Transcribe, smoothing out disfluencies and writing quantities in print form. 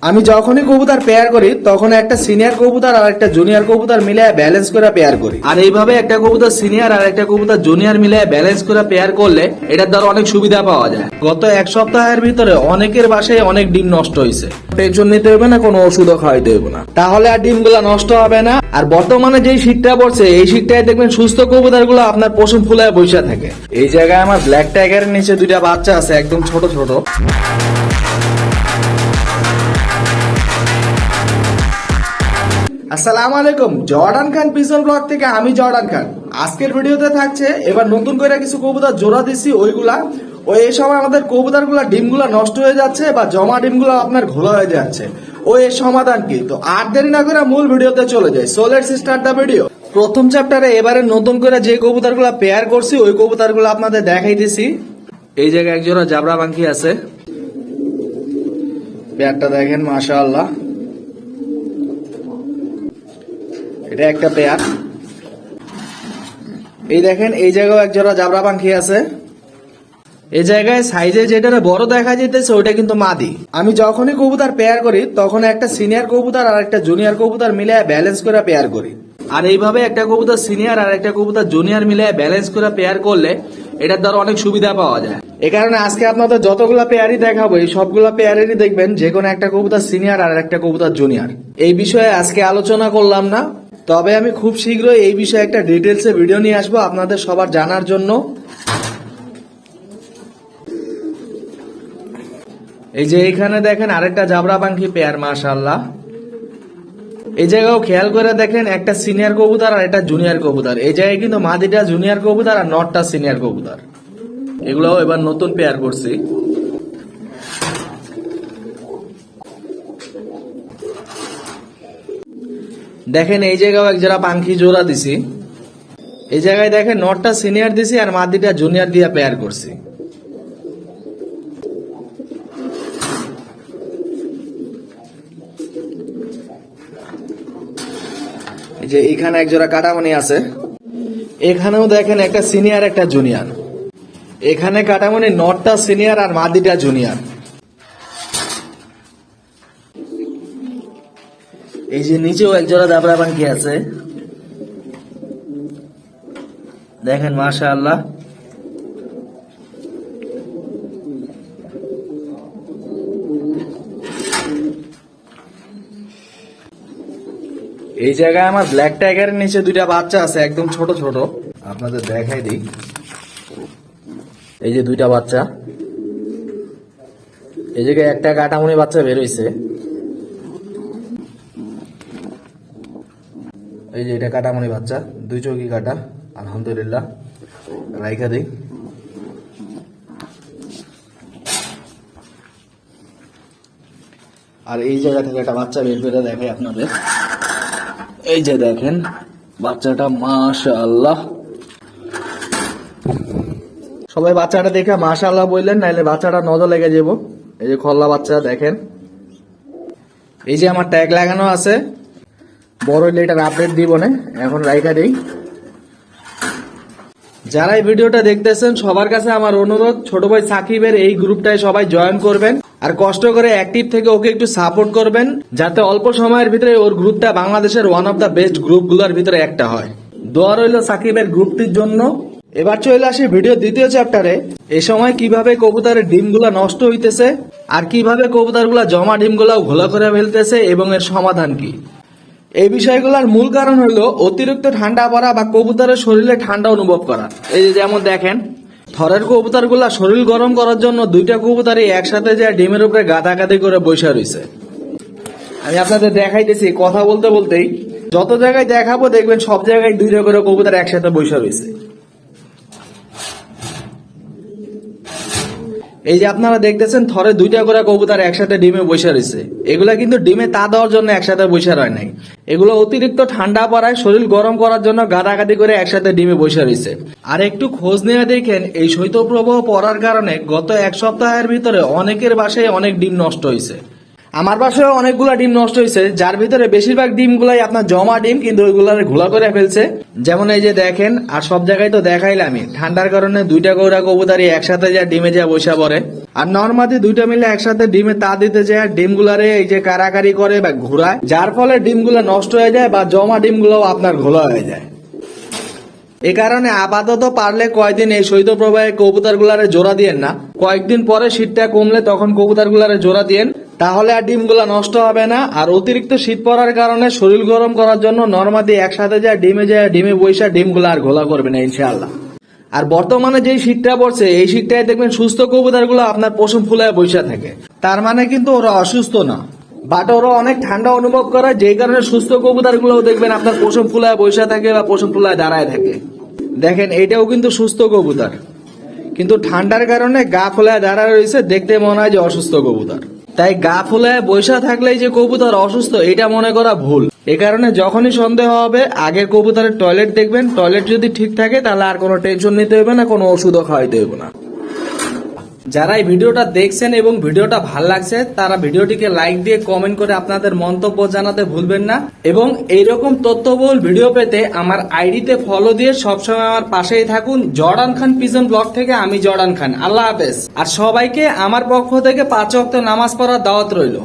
আমি যখনই কবুতর পেয়ার করি তখন একটা সিনিয়র কবুতর আর একটা জুনিয়র কবুতর মিলে ব্যালেন্স করে পেয়ার করি। আর এইভাবে একটা কবুতর সিনিয়র আর একটা কবুতর জুনিয়র মিলে ব্যালেন্স করে পেয়ার করলে এটার দ্বারা অনেক সুবিধা পাওয়া যায়। গত এক সপ্তাহের ভিতরে অনেকের বাসায় অনেক ডিম নষ্ট হয়েছে। টেনশন নিতে হবে না, কোনো ওষুধও খাওয়াইতে হবে না, তাহলে আর ডিমগুলা নষ্ট হবে না। আর বর্তমানে যেই শীতটা পড়ছে এই শীতটায় দেখবেন সুস্থ কবুতর গুলো আপনার পশম ফুলায় বসে থাকে। এই জায়গায় আমার ব্ল্যাক টাইগারের নিচে দুইটা বাচ্চা আছে, একদম ছোট ছোট। আসসালামু আলাইকুম, জর্ডান খান পিছন ব্লগ থেকে আমি জর্ডান খান। আজকের ভিডিওতে থাকছে এবার নতুন করে কিছু কবুতর জোড়া দিচ্ছি ওইগুলা। এই সময় আমাদের কবুতর গুলা ডিমগুলা নষ্ট হয়ে যাচ্ছে বা জমা ডিমগুলো আপনার ঘোলা হয়ে যাচ্ছে, এর সমাধান কি? তো আর দেরি না করে মূল ভিডিওতে চলে যাই। So let's start the video. প্রথম চ্যাপ্টারে এবারে নতুন করে যে কবুতর গুলা পেয়ার করছি ওই কবুতর গুলো আপনাদের দেখাইতেছি। এই জায়গায় এক জোড়া জাবরা পাখি আছে, পেয়ারটা দেখেন মাশাআল্লাহ, এটা একটা পেয়ার। এই দেখেন এই জায়গায় এক জোড়া জাবরা পাখি আছে। এই জায়গায় সাইজে যেটা বড় দেখা যেতেছে ওইটা কিন্তু মাদি। আমি যখনই কবুতর পেয়ার করি তখন একটা সিনিয়র কবুতর আর একটা জুনিয়র কবুতর মিলে ব্যালেন্স করে পেয়ার করি। আর এইভাবে একটা কবুতর সিনিয়র আর একটা কবুতর জুনিয়র মিলে ব্যালেন্স করে পেয়ার করলে এটার দ্বারা অনেক সুবিধা পাওয়া যায়। এই কারণে আজকে আপনাদের যতগুলা পেয়ারই দেখাবো এই সবগুলা পেয়ারেরই দেখবেন যে কোনো একটা কবুতর সিনিয়র আর একটা কবুতর জুনিয়র। এই বিষয়ে আজকে আলোচনা করলাম না, তবে আমি খুব শীঘ্রই এই বিষয়ে একটা ডিটেলসে ভিডিও নিয়ে আসবো আপনাদের সবার জানার জন্য। এই যে এইখানে দেখেন আরেকটা জাবরা পাখি পেয়ার, মাশাআল্লাহ। এই জায়গাও খেয়াল করে দেখেন একটা সিনিয়র কবুতর আর একটা জুনিয়র কবুতর। এই জায়গায় কিন্তু মাদিটা জুনিয়র কবুতর আর নটটা সিনিয়র কবুতর। এগুলোও এবার নতুন পেয়ার করছি। দেখেন এই জায়গাও এক জোড়া পাখি জোড়া দিছি। এই জায়গায় দেখেন নটটা সিনিয়র দিছি আর মাদিটা জুনিয়র দিয়ে পেয়ার করছি। এই যে এখানে এক জোড়া কাটামনি আছে, এখানেও দেখেন একটা সিনিয়র একটা জুনিয়র। এখানে কাটামনি নটটা সিনিয়র আর মাদিটা জুনিয়র। এই যে নিচেও এক জোড়া জাবরা পাখি আছে, দেখেন মাশাআল্লাহ। এই জায়গায় আমার ব্ল্যাক টাইগারের নিচে দুইটা বাচ্চা আছে, একদম ছোট ছোট, আপনাদের দেখাই দিই। এই যে দুইটা বাচ্চা, এই জায়গায় একটা কাটামনি বাচ্চা বের হইছে। এই যে এটা কাটামনি বাচ্চা, দুই চৌকি কাটা, আলহামদুলিল্লাহ। রাইখা দিই। আর এই জায়গা থেকে একটা বাচ্চা বের করে দেখাই আপনাদের। এই যে দেখেন বাচ্চাটা, মাশাআল্লাহ। সবাই বাচ্চাটা দেখে মাশাআল্লাহ বললেন, নাইলে বাচ্চাটা নজর লেগে যাব। এই যে খল্লা বাচ্চা দেখেন। এই যে আমার ট্যাগ লাগানো আছে, বড় হইলে এটার আপডেট দিব না, এখন রাইখা দেই। যারা এই ভিডিওটা দেখতেছেন সবার কাছে আমার অনুরোধ, ছোট ভাই সাকিবের এই গ্রুপটায় সবাই জয়েন করবেন আর কষ্ট করে অ্যাক্টিভ থেকে ওকে একটু সাপোর্ট করবেন, যাতে অল্প সময়ের ভিতরে ওর গ্রুপটা বাংলাদেশের ওয়ান অফ দা বেস্ট গ্রুপগুলোর ভিতরে একটা হয়। দোয়া রইল সাকিবের গ্রুপটির জন্য। এবার চলে আসি ভিডিও দ্বিতীয় চ্যাপ্টারে। এই সময় কিভাবে কবুতরের ডিমগুলা নষ্ট হইতেছে আর কিভাবে কবুতরগুলা জমা ডিমগুলাও ঘোলা করে ফেলতেছে এবং এর সমাধান কি। এই বিষয়গুলোর মূল কারণ হলো অতিরিক্ত ঠান্ডা পড়া বা কবুতরের শরীরে ঠান্ডা অনুভব করা। এই যে যেমন দেখেন থরের কবুতরগুলা শরীর গরম করার জন্য দুইটা কবুতরই একসাথে যে ডিমের উপরে গাদাগাদি করে বসে রয়েছে। আমি আপনাদের দেখাইতেছি, কথা বলতে বলতেই যত জায়গায় দেখাবো দেখবেন সব জায়গায় দুইটা করে কবুতর একসাথে বসে রয়েছে। এই যে আপনারা দেখতেছেন থরে দুইটা করে কবুতর একসাথে ডিমে বসে রয়েছে। এগুলা কিন্তু ডিমে তা দেওয়ার জন্য একসাথে বসে রয় নাই, এগুলো অতিরিক্ত ঠান্ডা পড়ায় শরীর গরম করার জন্য গাদাগাদি করে একসাথে ডিমে বসে রয়েছে। আর একটু খোঁজ নিয়ে দেখেন এই শৈত্যপ্রবাহ পড়ার কারণে গত এক সপ্তাহের ভিতরে অনেকের বাসায় অনেক ডিম নষ্ট হয়েছে। আমার বাসায় অনেকগুলা ডিম নষ্ট হয়েছে, যার ভিতরে বেশিরভাগ ডিমগুলাই আপনার জমা ডিম, কিন্তু ওইগুলার ঘোলা করে ফেলছে। যেমন এই যে দেখেন, আর সব জায়গায় তো দেখাইলামই, ঠান্ডার কারণে দুইটা গৌরা কবুতরই একসাথে যা ডিমে যা বসা পড়ে। আর নর্মালি দুইটা মিলে একসাথে ডিমে তা দিতে যায়, ডিমগুলারে এই যে কারাকারি করে বা ঘোরায়, যার ফলে ডিমগুলো নষ্ট হয়ে যায় বা জমা ডিমগুলোও আপনার ঘোলা হয়ে যায়। এ কারণে আপাতত পারলে কয়েকদিন এই শৈত্যপ্রবাহে কবুতর গুলারে জোড়া দিয়েন না, কয়েকদিন পরে শীতটা কমলে তখন কবুতর গুলারে জোড়া দিয়েন, তাহলে আর ডিমগুলা নষ্ট হবে না। আর অতিরিক্ত শীত পড়ার কারণে শরীর গরম করার জন্য নর্মালি একসাথে যায় ডিমে বৈশা ডিমগুলা আর ঘোলা করবে না ইনশাআল্লাহ। আর বর্তমানে যেই শীতটা পড়ছে এই শীতটায় দেখবেন সুস্থ কবুতর গুলো আপনার পশম ফুলায় বৈশা থাকে, তার মানে কিন্তু ওরা অসুস্থ না, বাট ওরা অনেক ঠান্ডা অনুভব করে, যেই কারণে সুস্থ কবুতর গুলো দেখবেন আপনার পশম ফুলায় বৈশা থাকে বা পশম ফুলায় দাঁড়ায় থাকে। দেখেন এটাও কিন্তু সুস্থ কবুতর, কিন্তু ঠান্ডার কারণে গা ফুলায় দাঁড়ায় রয়েছে, দেখতে মনে হয় যে অসুস্থ কবুতর। তাই গা ফুলায় বৈশা থাকলেই যে কবুতর অসুস্থ এটা মনে করা ভুল। এ কারণে যখনই সন্দেহ হবে আগে কবুতরের টয়লেট দেখবেন, টয়লেট যদি ঠিক থাকে তাহলে আর কোনো টেনশন নিতে হবে না, কোনো ওষুধও খাওয়াইতে হবে না। যারা এই ভিডিওটা দেখছেন এবং ভিডিওটা ভাল লাগছে তারা ভিডিওটিকে লাইক দিয়ে কমেন্ট করে আপনাদের মন্তব্য জানাতে ভুলবেন না, এবং এইরকম তথ্যবহুল ভিডিও পেতে আমার আইডিতে ফলো দিয়ে সবসময় আমার পাশেই থাকুন। জর্ডান খান পিজন ব্লগ থেকে আমি জর্ডান খান, আল্লাহ হাফেজ। আর সবাইকে আমার পক্ষ থেকে 5 ওয়াক্ত নামাজ পড়ার দাওয়াত রইল।